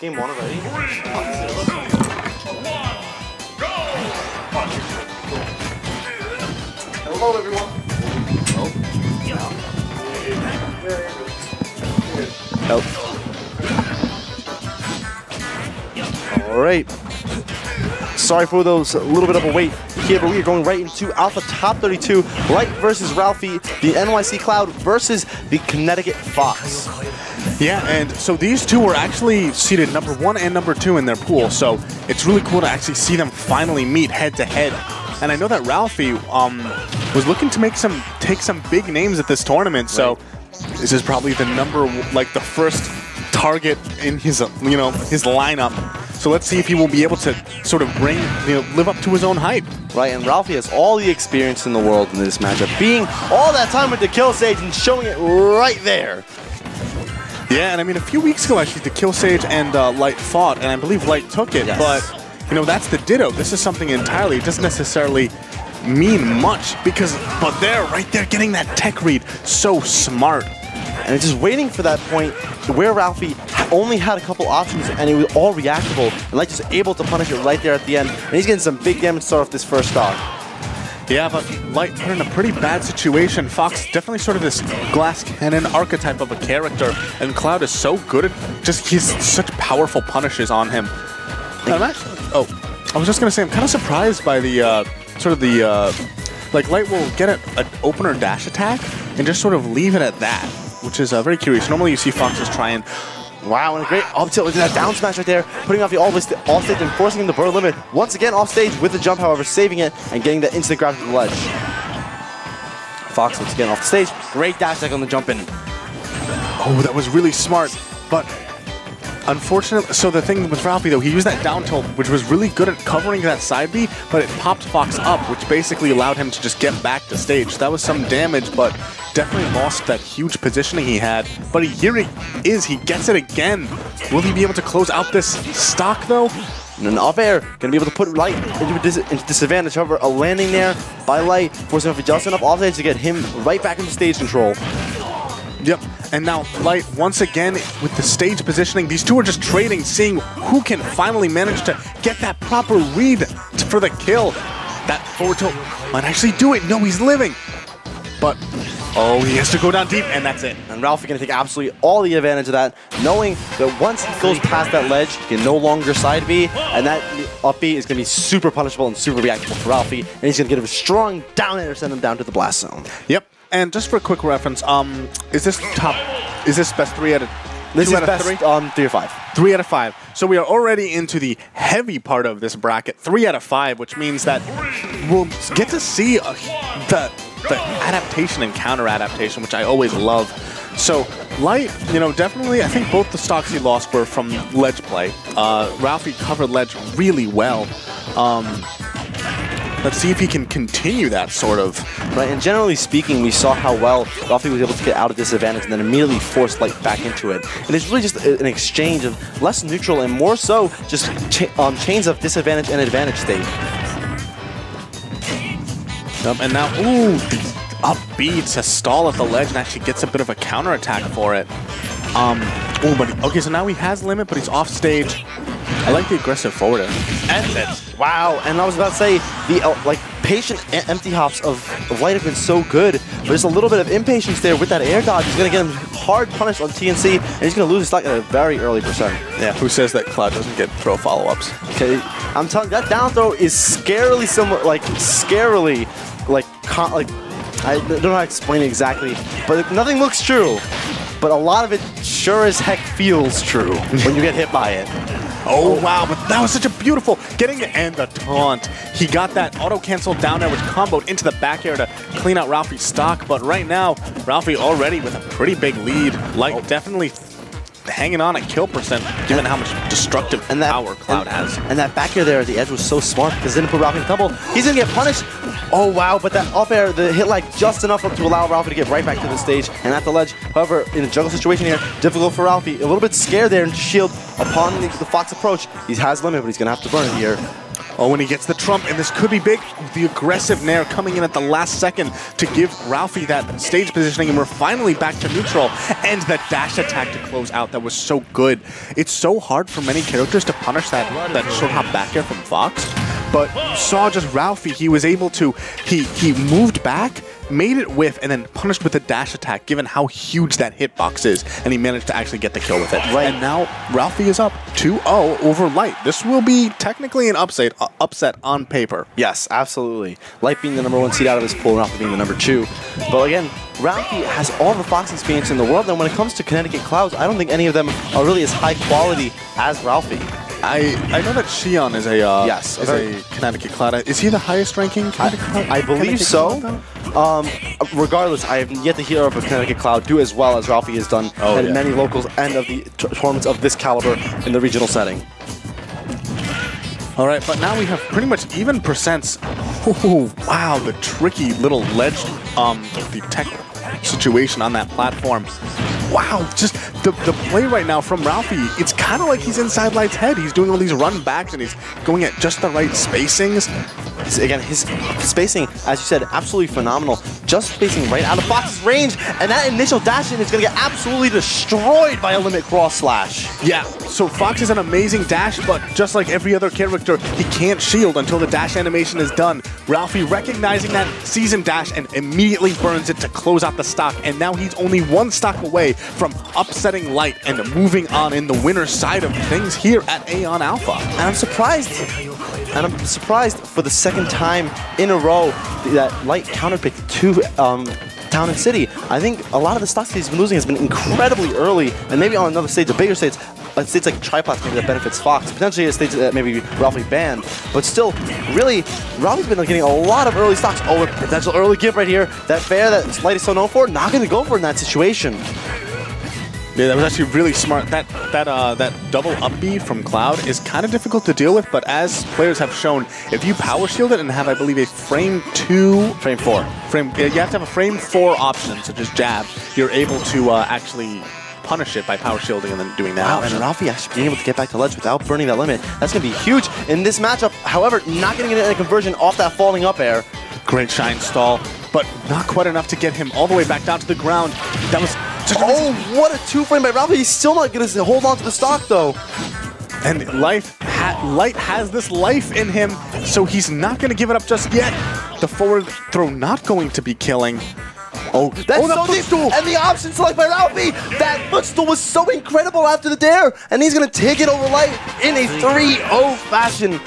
game one already. 3, 2, 1, go! Hello, everyone. Hello. All right. Sorry for those, a little bit of a wait here, but we are going right into Alpha Top 32. Light versus Ralphie, the NYC Cloud versus the Connecticut Fox. Yeah, and so these two were actually seeded number 1 and number 2 in their pool, so it's really cool to actually see them finally meet head to head. And I know that Ralphie was looking to take some big names at this tournament, so this is probably the first target in his his lineup. So let's see if he will be able to sort of live up to his own hype. Right, and Ralphie has all the experience in the world in this matchup, being all that time with the kill stage and showing it right there. Yeah, and I mean, a few weeks ago, actually, the Kill Sage and Light fought, and I believe Light took it, but, that's the Ditto. This is something entirely, it doesn't necessarily mean much, but right there, getting that tech read, so smart. And it's just waiting for that point where Ralphie only had a couple options, and it was all reactable, and Light just able to punish it right there at the end, and he's getting some big damage to start off this first stock. Yeah, but Light put in a pretty bad situation. Fox definitely sort of this glass cannon archetype of a character, and Cloud is so good at he's such powerful punishes on him. And I was just gonna say, I'm kind of surprised by the Light will get an opener dash attack and just sort of leave it at that, which is very curious. Normally you see Foxes try and wow, and a great up tilt with that down smash right there, putting off the off stage and forcing him to burn limit. Once again off stage with the jump, however, saving it and getting that instant grab to the ledge. Fox once again off the stage, great dash attack on the jump in. Oh, that was really smart, but unfortunately, so the thing with Ralphie though, he used that down tilt, which was really good at covering that side B, but it popped Fox up, which basically allowed him to just get back to stage. So that was some damage, but definitely lost that huge positioning he had. But here he is, he gets it again. Will he be able to close out this stock though? And an up air, gonna be able to put Light into disadvantage. However, a landing there by Light, forcing him for just enough off stage to get him right back into stage control. Yep, and now Light once again with the stage positioning. These two are just trading, seeing who can finally manage to get that proper read for the kill. That forward tilt might actually do it. No, he's living. But, oh, he has to go down deep, and that's it. And Ralphie going to take absolutely all the advantage of that, knowing that once he goes past that ledge, he can no longer side B, and that up B is going to be super punishable and super reactable for Ralphie, and he's going to get a strong down air, send him down to the blast zone. Yep. And just for a quick reference, is this best 3 out of 3? This is best 3 out of 5. 3 out of 5. So we are already into the heavy part of this bracket, 3 out of 5, which means that we'll get to see the adaptation and counter-adaptation, which I always love. So Light, definitely, I think both the stocks he lost were from ledge play. Ralphie covered ledge really well. Let's see if he can continue that sort of. Right, and generally speaking, we saw how well Ralphie was able to get out of disadvantage and then immediately force Light back into it. And it's really just an exchange of less neutral and more so just chains of disadvantage and advantage state. And now, ooh, up B to stall at the ledge and actually gets a bit of a counterattack for it. Okay, so now he has limit, but he's off stage. I like the aggressive forward air. And wow, and I was about to say, the patient empty hops of Light have been so good, but there's a little bit of impatience there with that air dodge. He's going to get him hard punished on TNC, and he's going to lose his stock at a very early percent. Yeah, who says that Cloud doesn't get throw follow-ups? Okay, I'm telling you, that down throw is scarily similar, I don't know how to explain it exactly, but nothing looks true. But a lot of it sure as heck feels true when you get hit by it. Oh, wow, but that was such a beautiful getting it and the taunt. He got that auto-cancel down there, which comboed into the back air to clean out Ralphie's stock. But right now, Ralphie already with a pretty big lead. Light definitely hanging on at kill percent, given how much destructive power Cloud has. And that back air there at the edge was so smart because it didn't put Ralphie in trouble. He's going to get punished. Oh, wow, but that up air, the hit just enough to allow Ralphie to get right back to the stage and at the ledge. However, in a juggle situation here, difficult for Ralphie. A little bit scared there and shield upon the Fox approach. He has limit, but he's going to have to burn it here. Oh, when he gets the trump, and this could be big. The aggressive nair coming in at the last second to give Ralphie that stage positioning, and we're finally back to neutral. And the dash attack to close out, that was so good. It's so hard for many characters to punish that short hop back air from Fox. But you saw just Ralphie, he was able to, he moved back, made it whiff, and then punished with a dash attack, given how huge that hitbox is, and he managed to actually get the kill with it. Right. And now Ralphie is up 2-0 over Light. This will be technically an upset on paper. Yes, absolutely. Light being the #1 seed out of his pool, and Ralphie being the #2. But again, Ralphie has all the Fox experience in the world, and when it comes to Connecticut Clouds, I don't think any of them are really as high quality as Ralphie. I know that Xion is a Connecticut Cloud. Is he the highest ranking Connecticut Cloud? I believe so. Regardless, I have yet to hear of a Connecticut Cloud do as well as Ralphie has done in many locals and of the tournaments of this caliber in the regional setting. All right, but now we have pretty much even percents. Oh, wow, the tricky little ledge, the tech situation on that platform. Wow, just the play right now from Ralphie, it's kind of like he's inside Light's head. He's doing all these run backs and he's going at just the right spacings. Again, his spacing, as you said, absolutely phenomenal. Just spacing right out of Fox's range, and that initial dash in is going to get absolutely destroyed by a limit cross slash. Yeah, so Fox is an amazing dash, but just like every other character, he can't shield until the dash animation is done. Ralphie recognizing that season dash and immediately burns it to close out the stock, and now he's only one stock away from upsetting Light and moving on in the winner's side of things here at AON Alpha. And I'm surprised for the second time in a row that Light counterpicked to Town and City. I think a lot of the stocks he's been losing has been incredibly early, and maybe on another stage, a bigger stage, states like Tripods maybe that benefits Fox, potentially a stage that maybe Ralphie banned, but still, really, Ralphie's been getting a lot of early stocks. Oh, a potential early give right here. That fair that Light is so known for, not going to go for in that situation. Yeah, that was actually really smart. That double up B from Cloud is kind of difficult to deal with, but as players have shown, if you power shield it and have, I believe, a frame 4, you have to have a frame 4 option, such as jab, you're able to actually punish it by power shielding and then doing that. Wow, and Ralphie actually being able to get back to ledge without burning that limit, that's going to be huge in this matchup. However, not getting a conversion off that falling up air. Great shine stall, but not quite enough to get him all the way back down to the ground. That was oh, what a 2-frame by Ralphie. He's still not going to hold on to the stock, though. And Light has this life in him, so he's not going to give it up just yet. The forward throw not going to be killing. Oh, that's so deep. And the option select by Ralphie. That footstool was so incredible after the dare, and he's going to take it over Light in a 3-0 fashion.